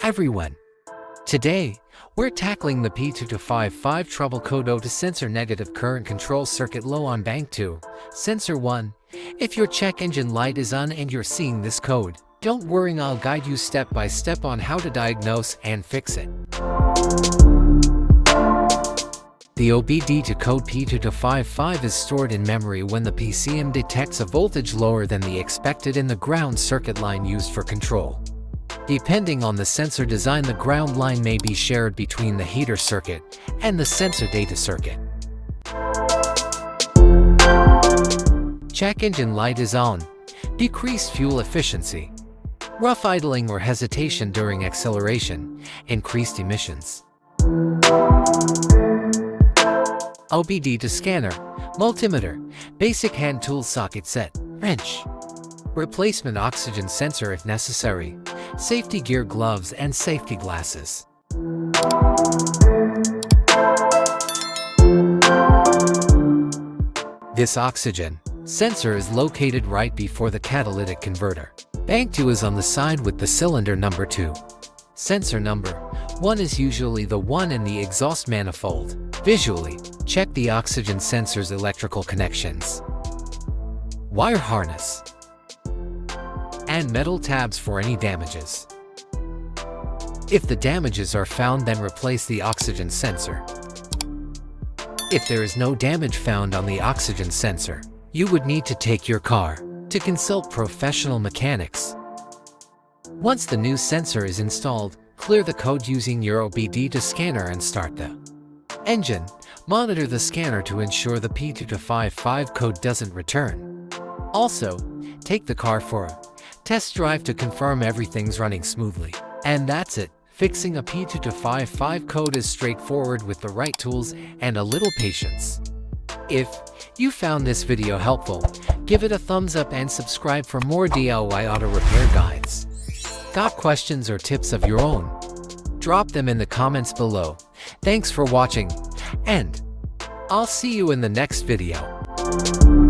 everyone. Today, we're tackling the P2255 trouble code O to sensor negative current control circuit low on bank 2, sensor 1. If your check engine light is on and you're seeing this code, don't worry, I'll guide you step by step on how to diagnose and fix it. The OBD-II code P2255 is stored in memory when the PCM detects a voltage lower than the expected in the ground circuit line used for control. Depending on the sensor design, the ground line may be shared between the heater circuit and the sensor data circuit. Check engine light is on. Decreased fuel efficiency. Rough idling or hesitation during acceleration. Increased emissions. OBD-II scanner, multimeter, basic hand tool socket set, wrench. Replacement oxygen sensor if necessary. Safety gear, gloves, and safety glasses. This oxygen sensor is located right before the catalytic converter. Bank 2 is on the side with the cylinder number 2. Sensor number 1 is usually the one in the exhaust manifold. Visually, check the oxygen sensor's electrical connections, wire harness, and metal tabs for any damages. If the damages are found, then replace the oxygen sensor. If there is no damage found on the oxygen sensor, you would need to take your car to consult professional mechanics. Once the new sensor is installed, clear the code using your OBD-II scanner and start the engine. Monitor the scanner to ensure the P2255 code doesn't return. Also, take the car for a test drive to confirm everything's running smoothly. And that's it. Fixing a P2255 code is straightforward with the right tools and a little patience. If you found this video helpful, give it a thumbs up and subscribe for more DIY auto repair guides. Got questions or tips of your own? Drop them in the comments below. Thanks for watching, and I'll see you in the next video.